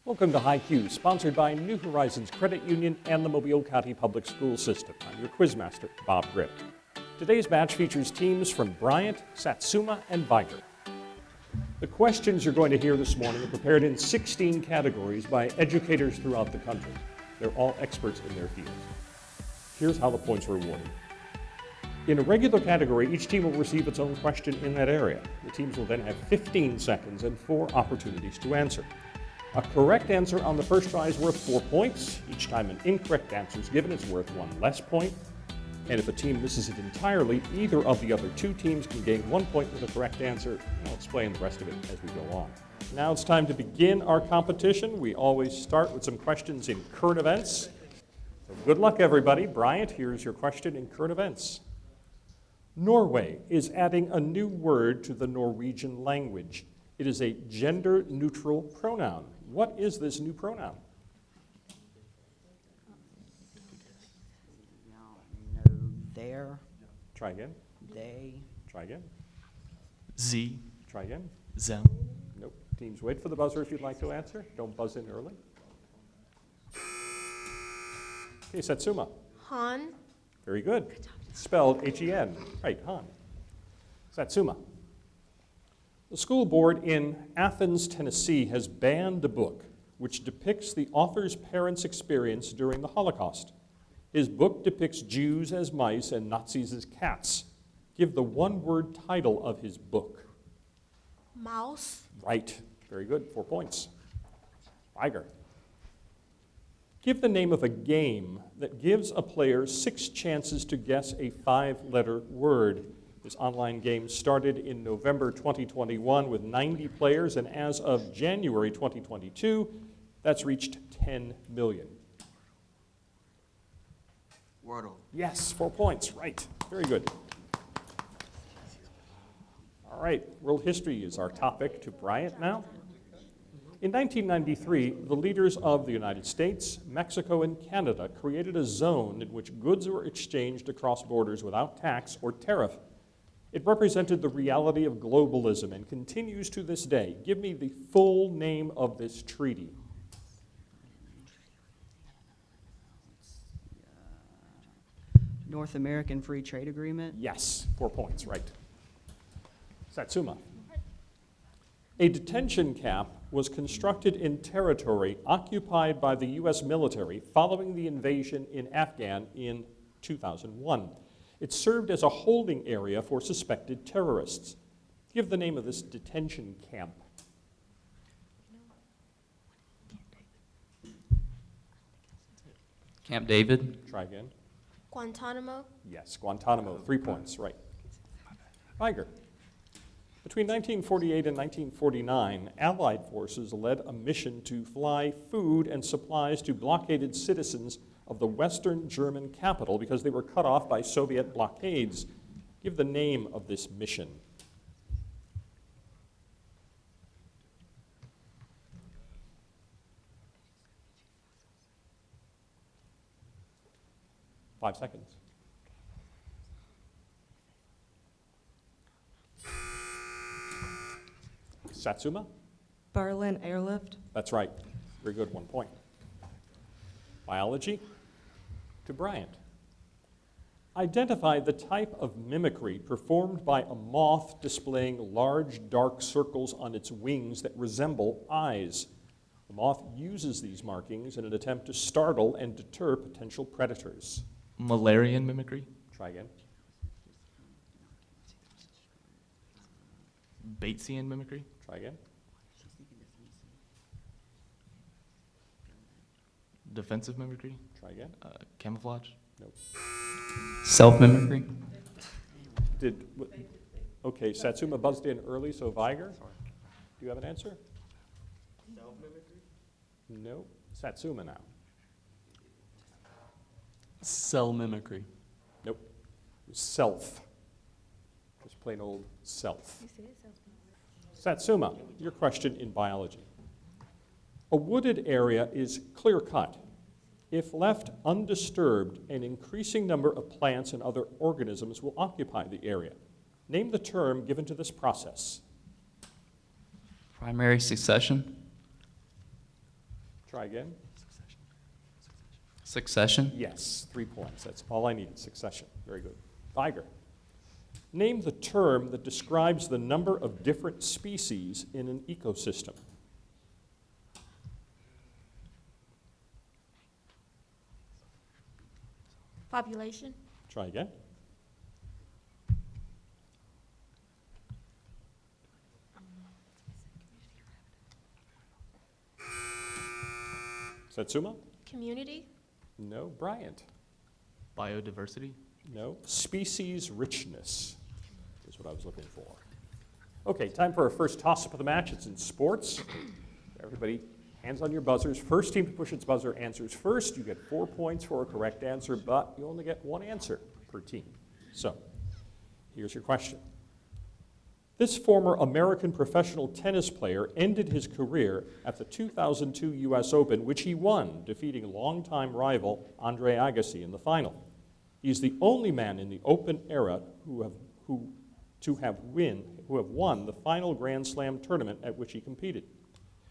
Welcome to High Q, sponsored by New Horizons Credit Union and the Mobile County Public School System. I'm your quizmaster, Bob Gripp. Today's batch features teams from Bryant, Satsuma, and Vigor. The questions you're going to hear this morning are prepared in 16 categories by educators throughout the country. They're all experts in their fields. Here's how the points are awarded. In a regular category, each team will receive its own question in that area. The teams will then have 15 seconds and 4 opportunities to answer. A correct answer on the first try is worth 4 points. Each time an incorrect answer is given, it's worth 1 less point. And if a team misses it entirely, either of the other 2 teams can gain 1 point with a correct answer. I'll explain the rest of it as we go on. Now it's time to begin our competition. We always start with some questions in current events. So good luck, everybody. Bryant, here's your question in current events. Norway is adding a new word to the Norwegian language. It is a gender-neutral pronoun. What is this new pronoun? No, there. Try again. They. Try again. Sie, Try again. them. Nope. Teams, wait for the buzzer if you'd like to answer. Don't buzz in early. Okay, Satsuma. Han. Very good. Spelled H-E-N. Right, Han. Satsuma. The school board in Athens, Tennessee has banned a book which depicts the author's parents' experience during the Holocaust. His book depicts Jews as mice and Nazis as cats. Give the one-word title of his book. Mouse. Right. Very good. 4 points. Vigor. Give the name of a game that gives a player 6 chances to guess a 5-letter word. This online game started in November 2021 with 90 players, and as of January 2022, that's reached 10 million. Wordle. Yes, 4 points. Right. Very good. All right. World history is our topic to Bryant now. In 1993, the leaders of the United States, Mexico, and Canada created a zone in which goods were exchanged across borders without tax or tariff. It represented the reality of globalism and continues to this day. Give me the full name of this treaty. North American Free Trade Agreement. Yes, 4 points, right. Satsuma. A detention camp was constructed in territory occupied by the U.S. military following the invasion in Afghan in 2001. It served as a holding area for suspected terrorists. Give the name of this detention camp. Camp David. Try again. Guantanamo. Yes, Guantanamo, 3 points, right. Vigor. Between 1948 and 1949, Allied forces led a mission to fly food and supplies to blockaded citizens of the Western German capital because they were cut off by Soviet blockades. Give the name of this mission. Five seconds. Satsuma? Berlin Airlift. That's right. Very good, 1 point. Biology? To Bryant. Identify the type of mimicry performed by a moth displaying large dark circles on its wings that resemble eyes. The moth uses these markings in an attempt to startle and deter potential predators. Malarian mimicry. Try again. Batesian mimicry. Try again. Defensive mimicry. Try again. Camouflage. Nope. Self-mimicry. Okay, Satsuma buzzed in early, so Vigor, do you have an answer? Self-mimicry? No. Satsuma now. Cell mimicry. Nope. Self. Just plain old self. Satsuma, your question in biology. A wooded area is clear-cut. If left undisturbed, an increasing number of plants and other organisms will occupy the area. Name the term given to this process. Primary succession. Try again. Succession. Yes, 3 points. That's all I needed. Succession. Very good. Vigor. Name the term that describes the number of different species in an ecosystem. Population. Try again. Satsuma? Community. No. Bryant? Biodiversity. No. Species richness is what I was looking for. Okay, time for our first toss-up of the match. It's in sports. Everybody, hands on your buzzers. First team to push its buzzer answers first. You get 4 points for a correct answer, but you only get one answer per team. So, here's your question. This former American professional tennis player ended his career at the 2002 U.S. Open, which he won, defeating longtime rival Andre Agassi in the final. He is the only man in the Open era who have won the final Grand Slam tournament at which he competed.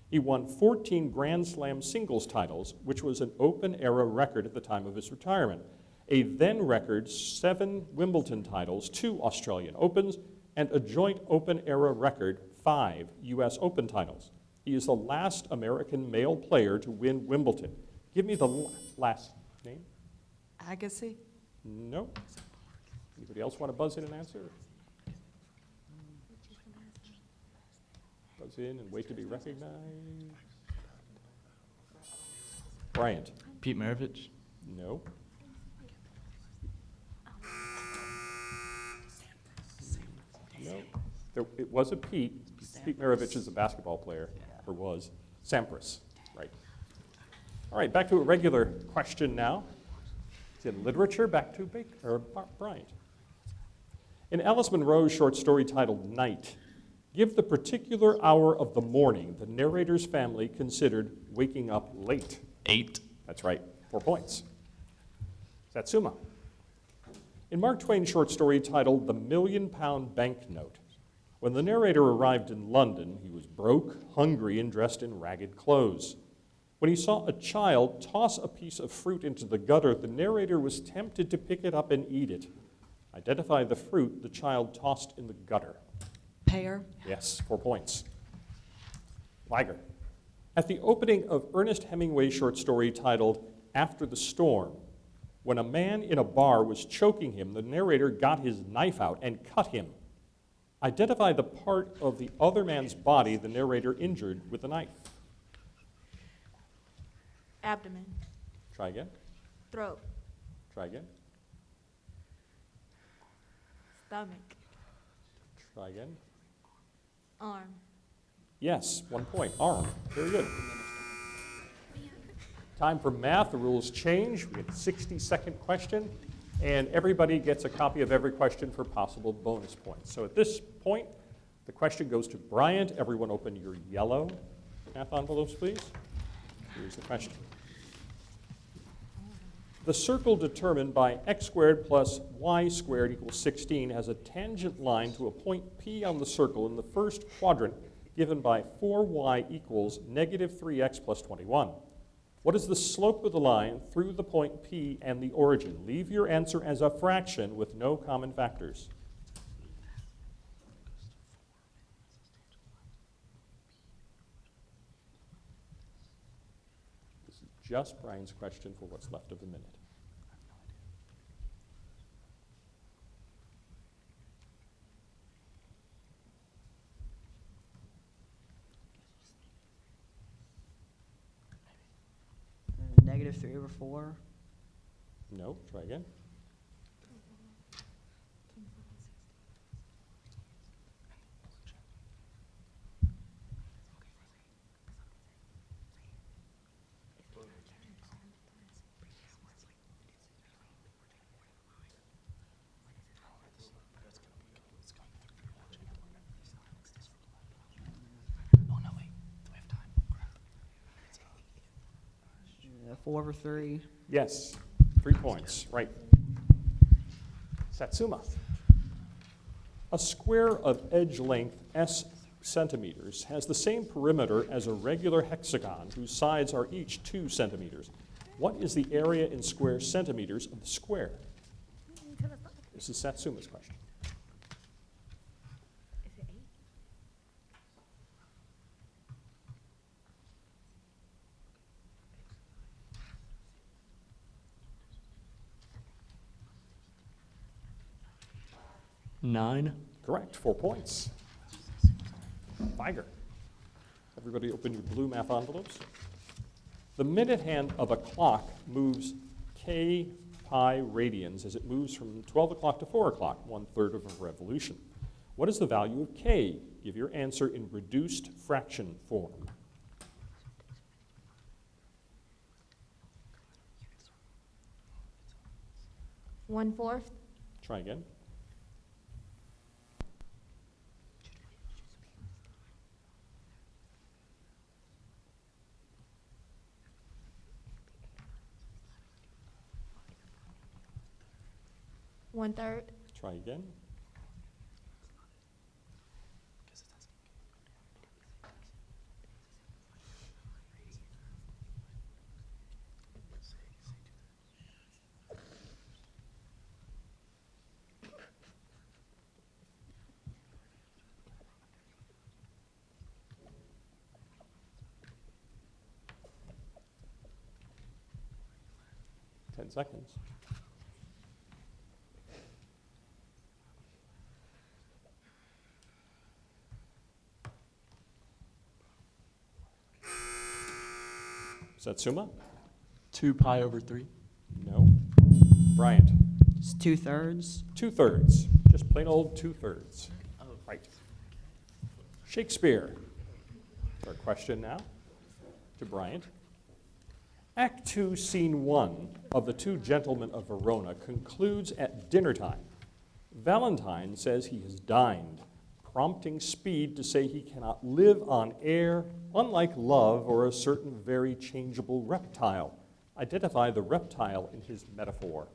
He won 14 Grand Slam singles titles, which was an Open era record at the time of his retirement. A then record 7 Wimbledon titles, 2 Australian Opens, and a joint Open era record 5 U.S. Open titles. He is the last American male player to win Wimbledon. Give me the last name. Agassi? No. Anybody else want to buzz in and answer? Buzz in and wait to be recognized. Bryant? Pete Maravich. No. No. It was a Pete. Pete Maravich is a basketball player, or was. Sampras, right. All right, back to a regular question now. It's in literature, back to Bryant. In Alice Munro's short story titled Night, give the particular hour of the morning the narrator's family considered waking up late. 8. That's right, 4 points. Satsuma. In Mark Twain's short story titled The £1,000,000 Banknote, when the narrator arrived in London, he was broke, hungry, and dressed in ragged clothes. When he saw a child toss a piece of fruit into the gutter, the narrator was tempted to pick it up and eat it. Identify the fruit the child tossed in the gutter. Pear? Yes, 4 points. Vigor. At the opening of Ernest Hemingway's short story titled After the Storm, when a man in a bar was choking him, the narrator got his knife out and cut him. Identify the part of the other man's body the narrator injured with the knife. Abdomen. Try again. Throat. Try again. Stomach. Try again. Arm. Yes, 1 point. Arm. Very good. Time for math. The rules change. We get a 60-second question, and everybody gets a copy of every question for possible bonus points. So at this point, the question goes to Bryant. Everyone open your yellow math envelopes, please. Here's the question. The circle determined by x squared plus y squared equals 16 has a tangent line to a point P on the circle in the first quadrant given by 4y equals negative 3x plus 21. What is the slope of the line through the point P and the origin? Leave your answer as a fraction with no common factors. This is just Brian's question for what's left of the minute. Negative 3/4. No, try again. Oh, no, wait. Do we have time? 4/3. Yes, 3 points, right. Satsuma. A square of edge length S centimeters has the same perimeter as a regular hexagon whose sides are each 2 centimeters. What is the area in square centimeters of the square? This is Satsuma's question. Is it 8? Nine. Correct, 4 points. Vigor. Everybody open your blue math envelopes. The minute hand of a clock moves k pi radians as it moves from 12 o'clock to 4 o'clock, 1/3 of a revolution. What is the value of k? Give your answer in reduced fraction form. One-fourth. Try again. One-third. Try again. Ten seconds. Satsuma? 2 pi over 3. No. Bryant? It's 2/3. 2/3. Just plain old 2/3. Right. Shakespeare. Our question now to Bryant. Act 2, Scene 1 of The Two Gentlemen of Verona concludes at dinner time. Valentine says he has dined, prompting Speed to say he cannot live on air, unlike love or a certain very changeable reptile. Identify the reptile in his metaphor.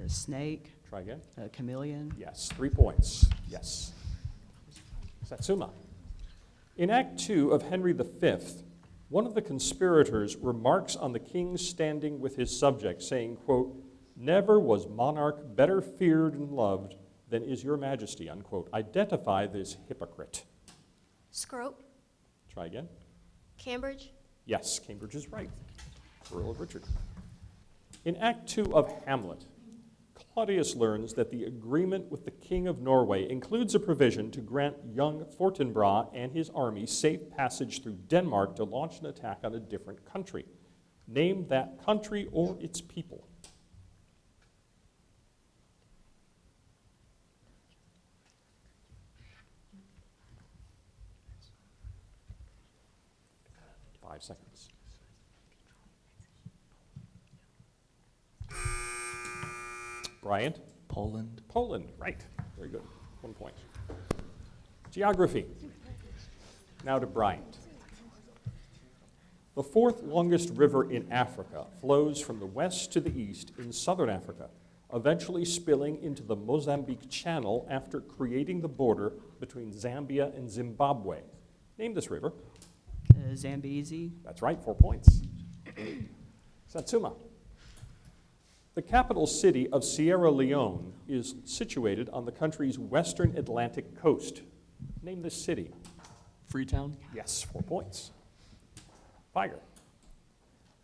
A snake. Try again. A chameleon. Yes, 3 points. Yes. Satsuma. In Act 2 of Henry V, one of the conspirators remarks on the king standing with his subjects, saying, quote, "Never was monarch better feared and loved than is your majesty," unquote. Identify this hypocrite. Scrope. Try again. Cambridge. Yes, Cambridge is right. Earl of Richard. In Act 2 of Hamlet, Claudius learns that the agreement with the King of Norway includes a provision to grant young Fortinbras and his army safe passage through Denmark to launch an attack on a different country. Name that country or its people. Five seconds. Bryant? Poland. Poland, right. Very good. 1 point. Geography. Now to Bryant. The 4th longest river in Africa flows from the west to the east in southern Africa, eventually spilling into the Mozambique Channel after creating the border between Zambia and Zimbabwe. Name this river. Zambezi. That's right, 4 points. Satsuma. The capital city of Sierra Leone is situated on the country's western Atlantic coast. Name this city. Freetown. Yes, 4 points. Vigor.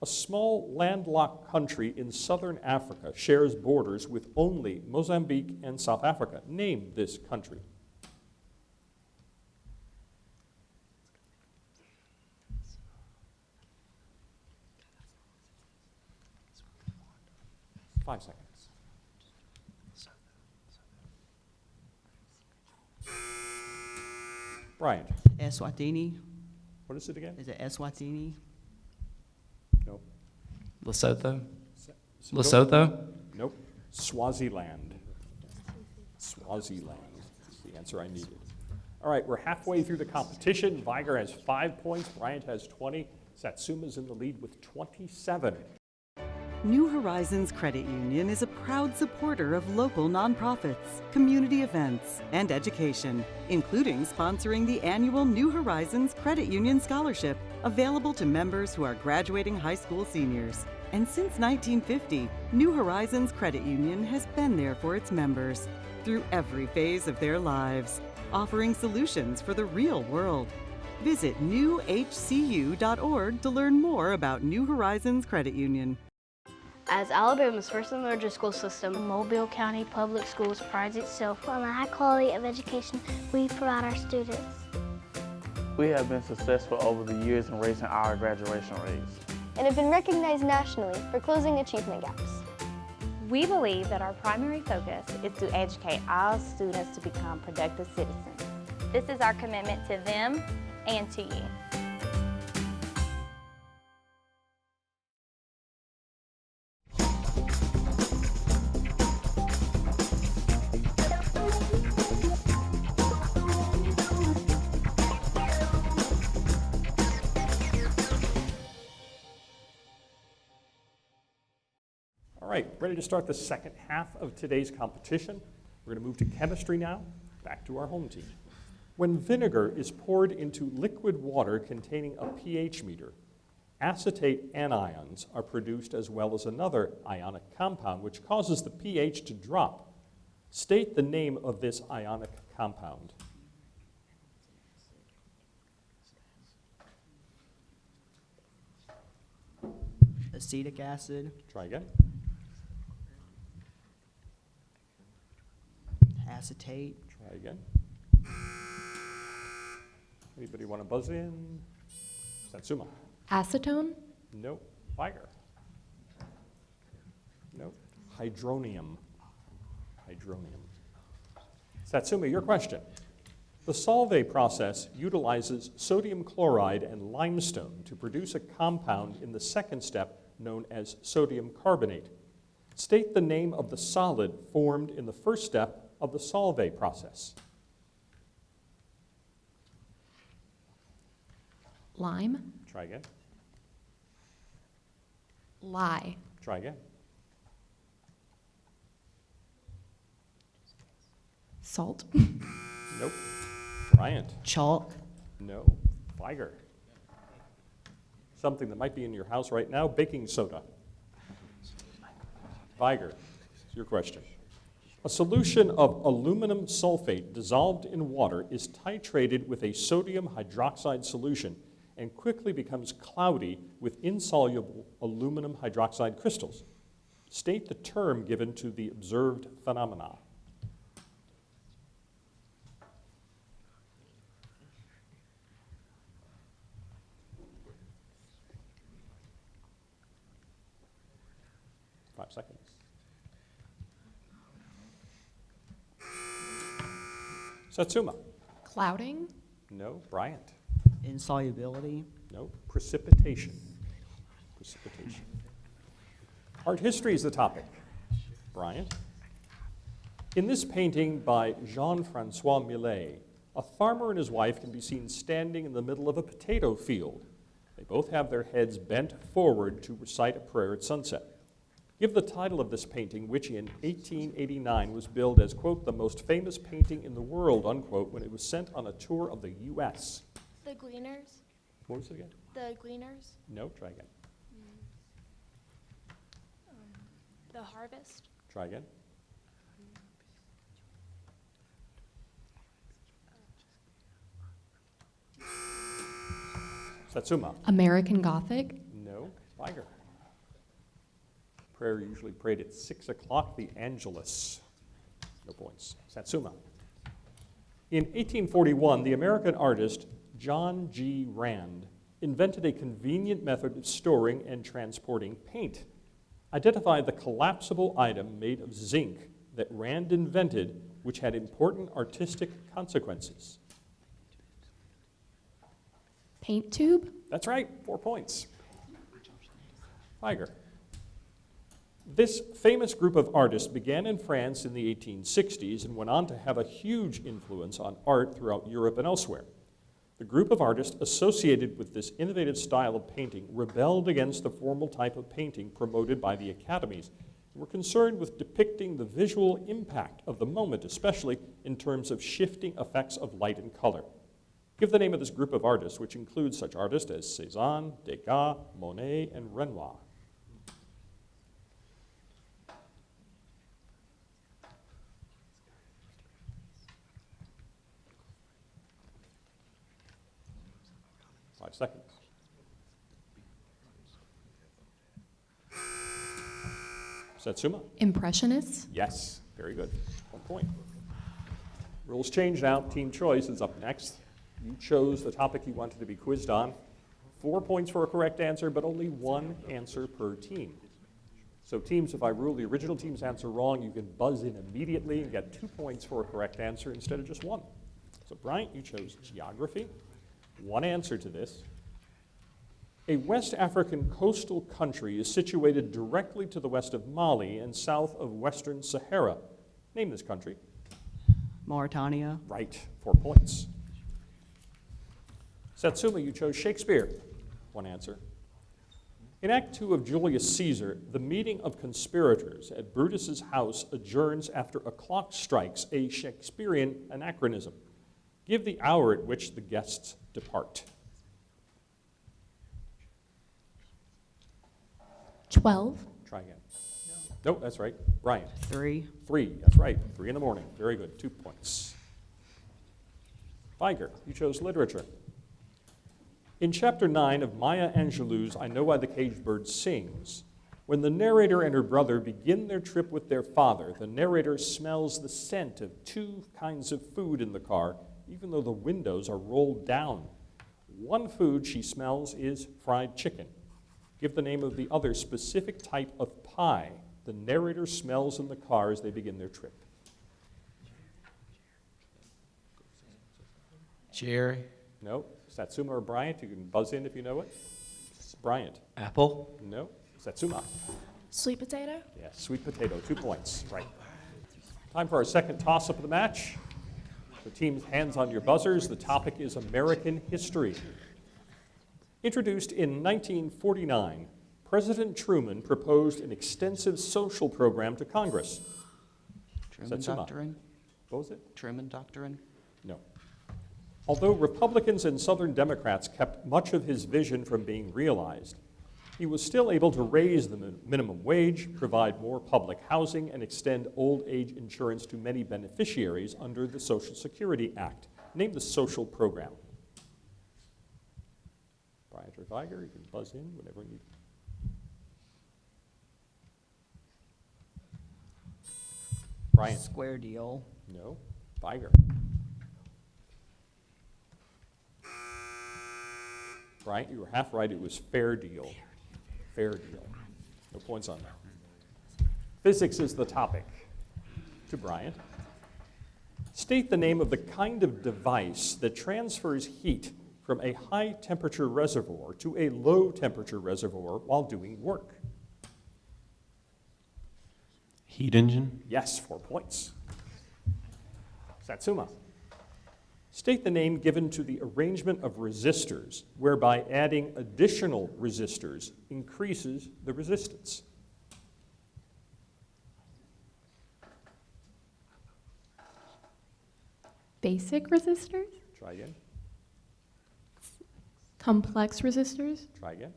A small landlocked country in southern Africa shares borders with only Mozambique and South Africa. Name this country. Five seconds. Bryant, Eswatini. what is it again? Is it Eswatini? No. Lesotho. Nope. Lesotho. Nope. Swaziland. Swaziland is the answer I needed. All right, we're halfway through the competition. Vigor has 5 points. Bryant has 20. Satsuma's in the lead with 27. New Horizons Credit Union is a proud supporter of local nonprofits, community events, and education, including sponsoring the annual New Horizons Credit Union Scholarship, available to members who are graduating high school seniors. And since 1950, New Horizons Credit Union has been there for its members through every phase of their lives, offering solutions for the real world. Visit newhcu.org to learn more about New Horizons Credit Union. As Alabama's first and largest school system, Mobile County Public Schools prides itself on the high quality of education we provide our students. We have been successful over the years in raising our graduation rates and have been recognized nationally for closing achievement gaps. We believe that our primary focus is to educate all students to become productive citizens. This is our commitment to them and to you. All right, ready to start the second half of today's competition. We're going to move to chemistry now, back to our home team. When vinegar is poured into liquid water containing a pH meter, acetate anions are produced as well as another ionic compound which causes the pH to drop. State the name of this ionic compound. Acetic acid. Try again. Acetate. Try again. Anybody want to buzz in? Satsuma. Acetone? No. Vigor. No. Hydronium. Hydronium. Satsuma, your question. The Solvay process utilizes sodium chloride and limestone to produce a compound in the second step known as sodium carbonate. State the name of the solid formed in the first step of the Solvay process. Lime? Try again. Lye. Try again. Salt? Nope. Bryant. Chalk. No. Vigor. Something that might be in your house right now, baking soda. Vigor, it's your question. A solution of aluminum sulfate dissolved in water is titrated with a sodium hydroxide solution and quickly becomes cloudy with insoluble aluminum hydroxide crystals. State the term given to the observed phenomena. Seconds. Satsuma. Clouding? No. Bryant. Insolubility. No. Precipitation. Precipitation. Art history is the topic. Bryant. In this painting by Jean-Francois Millet, a farmer and his wife can be seen standing in the middle of a potato field. They both have their heads bent forward to recite a prayer at sunset. Give the title of this painting, which in 1889 was billed as, quote, the most famous painting in the world, unquote, when it was sent on a tour of the U.S. The Gleaners? What was it again? The Gleaners? No, try again. The Harvest? Try again. Satsuma. American Gothic? No. Vigor. Prayer usually prayed at 6 o'clock, the Angelus. No points. Satsuma. In 1841, the American artist John G. Rand invented a convenient method of storing and transporting paint. Identify the collapsible item made of zinc that Rand invented, which had important artistic consequences. Paint tube? That's right, 4 points. Vigor. This famous group of artists began in France in the 1860s and went on to have a huge influence on art throughout Europe and elsewhere. The group of artists associated with this innovative style of painting rebelled against the formal type of painting promoted by the academies and were concerned with depicting the visual impact of the moment, especially in terms of shifting effects of light and color. Give the name of this group of artists, which includes such artists as Cézanne, Degas, Monet, and Renoir. Seconds. Satsuma? Impressionists? Yes, very good. 1 point. Rules change now. Team choice is up next. You chose the topic you wanted to be quizzed on. 4 points for a correct answer, but only 1 answer per team. So teams, if I rule the original team's answer wrong, you can buzz in immediately and get 2 points for a correct answer instead of just 1. So Bryant, you chose geography. 1 answer to this. A West African coastal country is situated directly to the west of Mali and south of Western Sahara. Name this country. Mauritania. Right, 4 points. Satsuma, you chose Shakespeare. 1 answer. In Act 2 of Julius Caesar, the meeting of conspirators at Brutus's house adjourns after a clock strikes, a Shakespearean anachronism. Give the hour at which the guests depart. 12. Try again. No, that's right. Bryant. 3. 3, that's right. 3 in the morning. Very good. 2 points. Vigor, you chose literature. In chapter 9 of Maya Angelou's I Know Why the Caged Bird Sings, when the narrator and her brother begin their trip with their father, the narrator smells the scent of 2 kinds of food in the car, even though the windows are rolled down. One food she smells is fried chicken. Give the name of the other specific type of pie the narrator smells in the car as they begin their trip. Cherry. No. Satsuma or Bryant, you can buzz in if you know it. Bryant. Apple. No. Satsuma. Sweet potato? Yes, sweet potato, 2 points. Right. Time for our second toss-up of the match. The team's hands on your buzzers. The topic is American history. Introduced in 1949, President Truman proposed an extensive social program to Congress. Truman Satsuma. Doctrine. What was it? Truman Doctrine. No. Although Republicans and Southern Democrats kept much of his vision from being realized, he was still able to raise the minimum wage, provide more public housing, and extend old age insurance to many beneficiaries under the Social Security Act. Name the social program. Bryant or Vigor, you can buzz in whenever you need. Bryant. Square deal. No. Vigor. Bryant, you were half right. It was fair deal. Fair deal. No points on that. Physics is the topic. To Bryant. State the name of the kind of device that transfers heat from a high-temperature reservoir to a low-temperature reservoir while doing work. Heat engine? Yes, 4 points. Satsuma. State the name given to the arrangement of resistors, whereby adding additional resistors increases the resistance. Basic resistors? Try again. Complex resistors? Try again.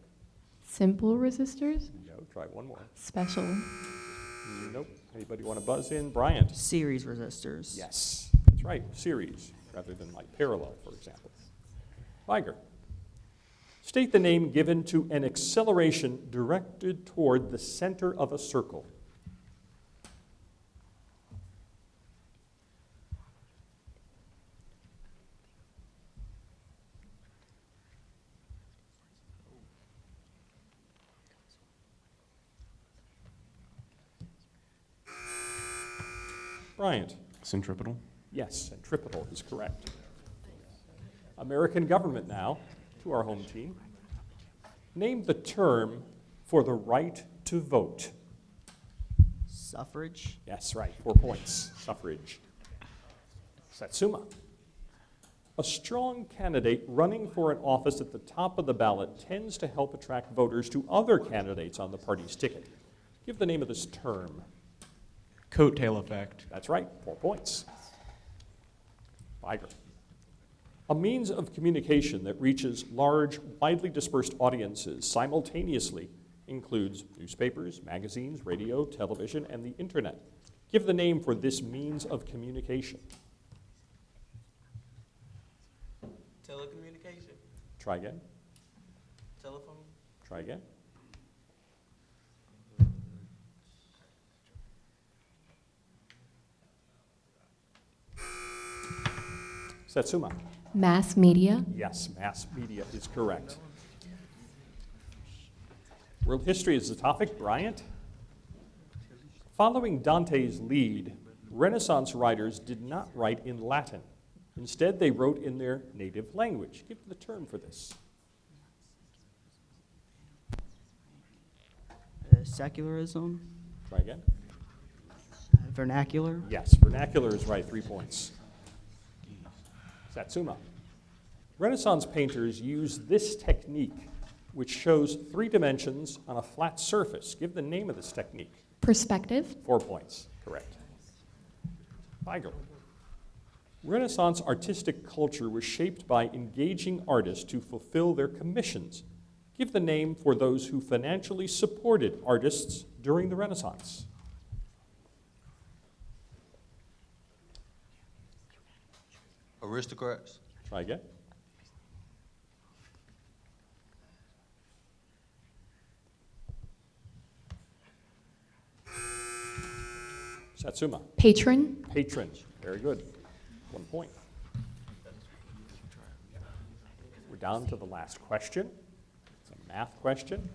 Simple resistors? No, try one more. Special? Nope. Anybody want to buzz in? Bryant. Series resistors. Yes, that's right. Series, rather than like parallel, for example. Vigor. State the name given to an acceleration directed toward the center of a circle. Bryant. Centripetal? Yes, centripetal is correct. American government now, to our home team. Name the term for the right to vote. Suffrage. Yes, right, 4 points. Suffrage. Satsuma. A strong candidate running for an office at the top of the ballot tends to help attract voters to other candidates on the party's ticket. Give the name of this term. Coattail effect. That's right, 4 points. Vigor. A means of communication that reaches large, widely dispersed audiences simultaneously includes newspapers, magazines, radio, television, and the internet. Give the name for this means of communication. Telecommunication. Try again. Telephone. Try again. Satsuma. Mass media. Yes, mass media is correct. World history is the topic. Bryant. Following Dante's lead, Renaissance writers did not write in Latin. Instead, they wrote in their native language. Give the term for this. Secularism. Try again. Vernacular. Yes, vernacular is right, 3 points. Satsuma. Renaissance painters used this technique, which shows 3 dimensions on a flat surface. Give the name of this technique. Perspective. 4 points, correct. Vigor. Renaissance artistic culture was shaped by engaging artists to fulfill their commissions. Give the name for those who financially supported artists during the Renaissance. Aristocrats. Try again. Satsuma. Patron. Patron. Very good. 1 point. We're down to the last question. It's a math question.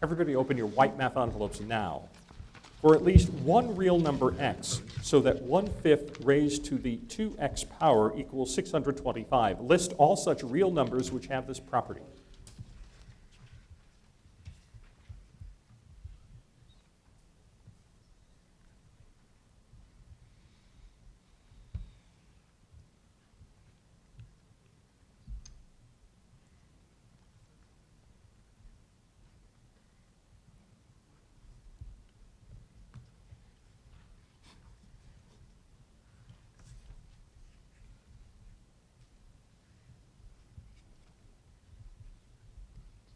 Everybody open your white math envelopes now. For at least one real number x, so that 1/5 raised to the 2x power equals 625. List all such real numbers which have this property.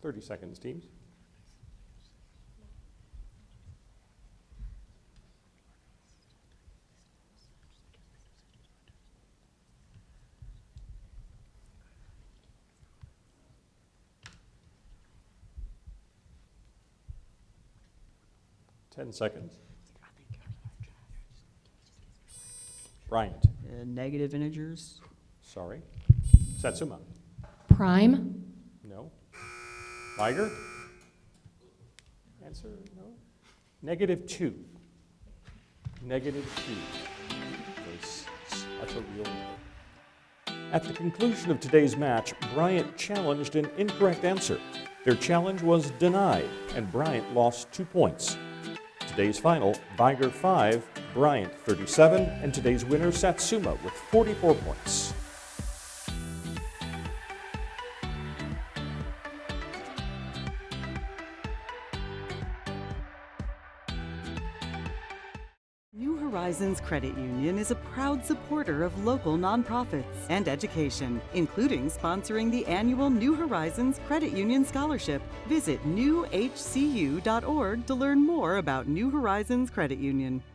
Thirty seconds, teams. Ten seconds. Bryant. Negative integers. Sorry. Satsuma. Prime. No. Vigor? Answer no. -2. -2. That's a real number. At the conclusion of today's match, Bryant challenged an incorrect answer. Their challenge was denied, and Bryant lost 2 points. Today's final, Vigor 5, Bryant 37, and today's winner, Satsuma, with 44 points. New Horizons Credit Union is a proud supporter of local nonprofits and education, including sponsoring the annual New Horizons Credit Union Scholarship. Visit newhcu.org to learn more about New Horizons Credit Union.